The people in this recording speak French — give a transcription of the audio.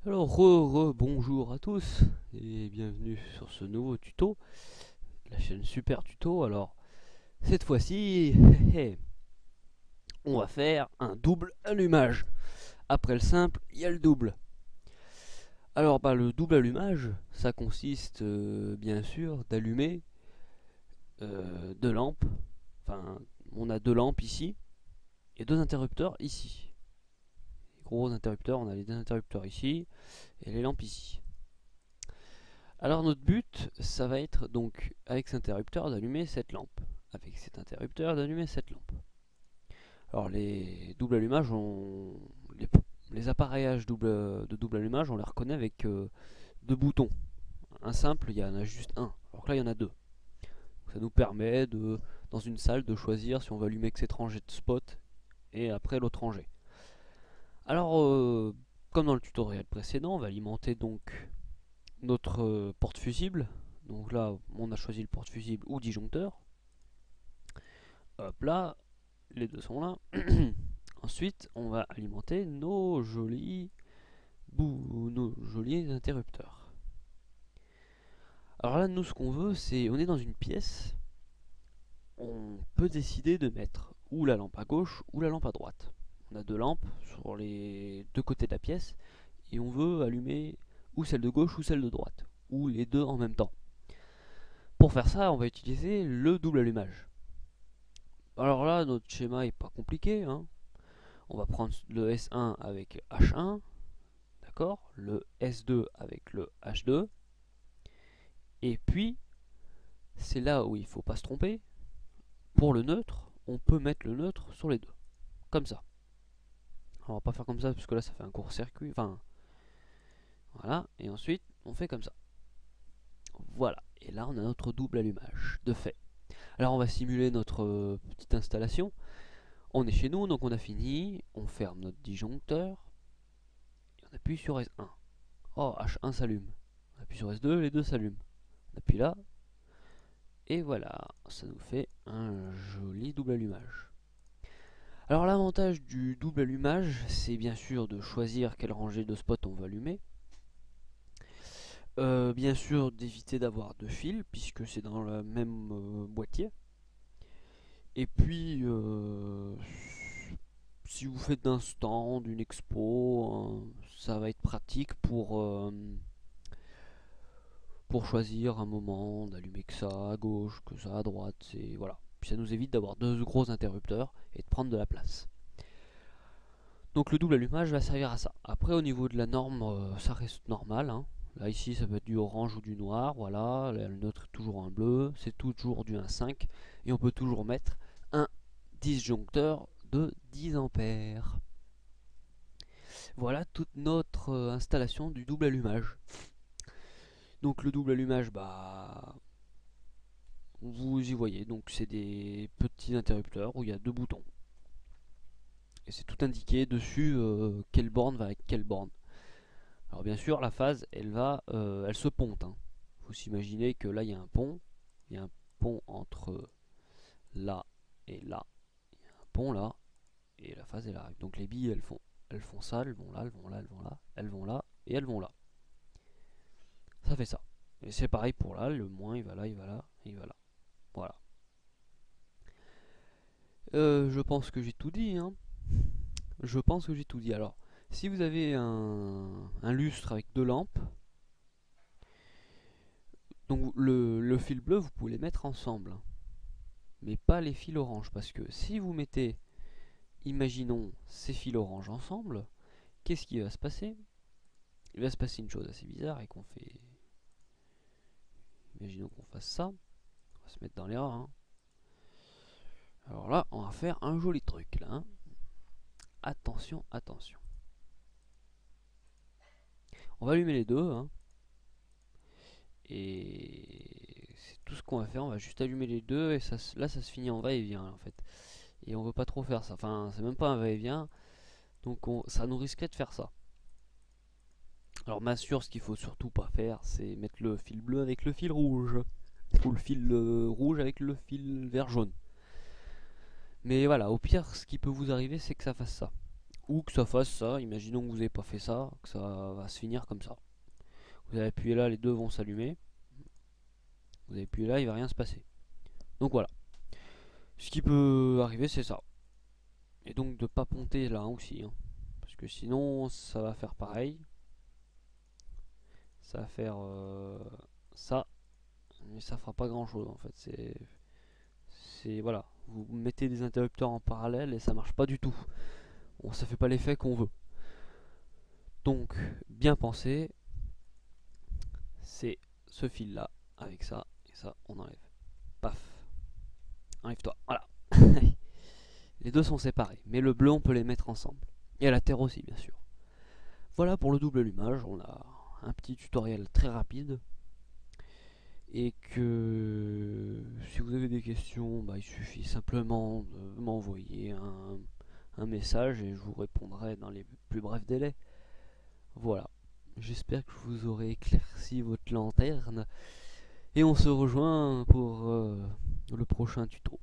Alors, bonjour à tous et bienvenue sur ce nouveau tuto, la chaîne Super Tuto. Alors, cette fois-ci, on va faire un double allumage. Après le simple, il y a le double. Alors, le double allumage, ça consiste bien sûr d'allumer deux lampes. Enfin, on a deux lampes ici et deux interrupteurs ici. Les gros interrupteurs, on a les deux interrupteurs ici et les lampes ici. Alors notre but, ça va être donc avec cet interrupteur d'allumer cette lampe. Avec cet interrupteur d'allumer cette lampe. Alors les doubles allumages, les appareillages de double allumage, on les reconnaît avec deux boutons. Un simple, il y en a juste un. Alors que là, il y en a deux. Ça nous permet dans une salle de choisir si on veut allumer que cette rangée de spots et après l'autre rangée. Alors, comme dans le tutoriel précédent, on va alimenter donc notre porte-fusible. Donc là, on a choisi le porte-fusible ou disjoncteur. Hop là, les deux sont là. Ensuite, on va alimenter nos jolis interrupteurs. Alors là, nous, ce qu'on veut, c'est, on est dans une pièce, on peut décider de mettre ou la lampe à gauche ou la lampe à droite. On a deux lampes sur les deux côtés de la pièce et on veut allumer ou celle de gauche ou celle de droite, ou les deux en même temps. Pour faire ça, on va utiliser le double allumage. Alors là, notre schéma est pas compliqué, hein. On va prendre le S1 avec H1, d'accord, le S2 avec le H2, et puis c'est là où il ne faut pas se tromper. Pour le neutre, on peut mettre le neutre sur les deux, comme ça. Alors, on va pas faire comme ça parce que là ça fait un court-circuit. Enfin, voilà, et ensuite on fait comme ça. Voilà, et là on a notre double allumage de fait. Alors on va simuler notre petite installation. On est chez nous, donc on a fini. On ferme notre disjoncteur et on appuie sur S1. Oh, H1 s'allume. On appuie sur S2, les deux s'allument. On appuie là, et voilà, ça nous fait un joli double allumage. Alors l'avantage du double allumage, c'est bien sûr de choisir quelle rangée de spots on veut allumer. Bien sûr d'éviter d'avoir deux fils, puisque c'est dans le même boîtier. Et puis, si vous faites d'un stand, d'une expo, ça va être pratique pour choisir un moment, d'allumer que ça à gauche, que ça à droite, c'est voilà. Puis ça nous évite d'avoir deux gros interrupteurs et de prendre de la place. Donc le double allumage va servir à ça. Après au niveau de la norme, ça reste normal, hein. Là ici ça peut être du orange ou du noir, voilà, là, le neutre est toujours un bleu, c'est toujours du 1,5 et on peut toujours mettre un disjoncteur de 10 ampères. Voilà toute notre installation du double allumage. Donc le double allumage, vous y voyez, donc c'est des petits interrupteurs où il y a deux boutons. Et c'est tout indiqué dessus quelle borne va avec quelle borne. Alors bien sûr, la phase, elle se ponte, hein. Faut s'imaginer que là, il y a un pont. Il y a un pont entre là et là. Il y a un pont là. Et la phase, elle arrive. Donc les billes, elles font ça, elles vont là, elles vont là, elles vont là, elles vont là, et elles vont là. Ça fait ça. Et c'est pareil pour là, le moins, il va là, il va là, il va là. Voilà. Je pense que j'ai tout dit, hein. Je pense que j'ai tout dit. Alors, si vous avez un lustre avec deux lampes, donc le fil bleu, vous pouvez les mettre ensemble, hein, mais pas les fils orange, parce que si vous mettez, imaginons, ces fils orange ensemble, qu'est-ce qui va se passer? Il va se passer une chose assez bizarre et qu'on fait... Imaginons qu'on fasse ça, on va se mettre dans l'erreur, hein. Alors là, on va faire un joli truc, là, hein. Attention, attention. On va allumer les deux, hein. Et c'est tout ce qu'on va faire, on va juste allumer les deux, et ça, là ça se finit en va-et-vient en fait. Et on veut pas trop faire ça, enfin c'est même pas un va-et-vient, donc ça nous risquerait de faire ça. Alors bien sûr, ce qu'il faut surtout pas faire, c'est mettre le fil bleu avec le fil rouge, ou le fil rouge avec le fil vert jaune. Mais voilà, au pire, ce qui peut vous arriver, c'est que ça fasse ça. ou que ça fasse ça. Imaginons que vous n'avez pas fait ça, que ça va se finir comme ça. Vous avez appuyé là, les deux vont s'allumer. Vous avez appuyé là, il va rien se passer. Donc voilà. Ce qui peut arriver, c'est ça. Et donc de pas ponter là aussi, hein. Parce que sinon ça va faire pareil. Ça va faire ça, mais ça fera pas grand chose en fait. C'est voilà, vous mettez des interrupteurs en parallèle et ça marche pas du tout. Bon, ça fait pas l'effet qu'on veut. Donc bien pensé, c'est ce fil là avec ça et ça on enlève. Paf, enlève-toi. Voilà. Les deux sont séparés, mais le bleu on peut les mettre ensemble. Et à la terre aussi bien sûr. Voilà pour le double allumage, on a un petit tutoriel très rapide. Et que si vous avez des questions, bah, il suffit simplement de m'envoyer un message et je vous répondrai dans les plus brefs délais. Voilà, j'espère que je vous aurai éclairci votre lanterne et on se rejoint pour le prochain tuto.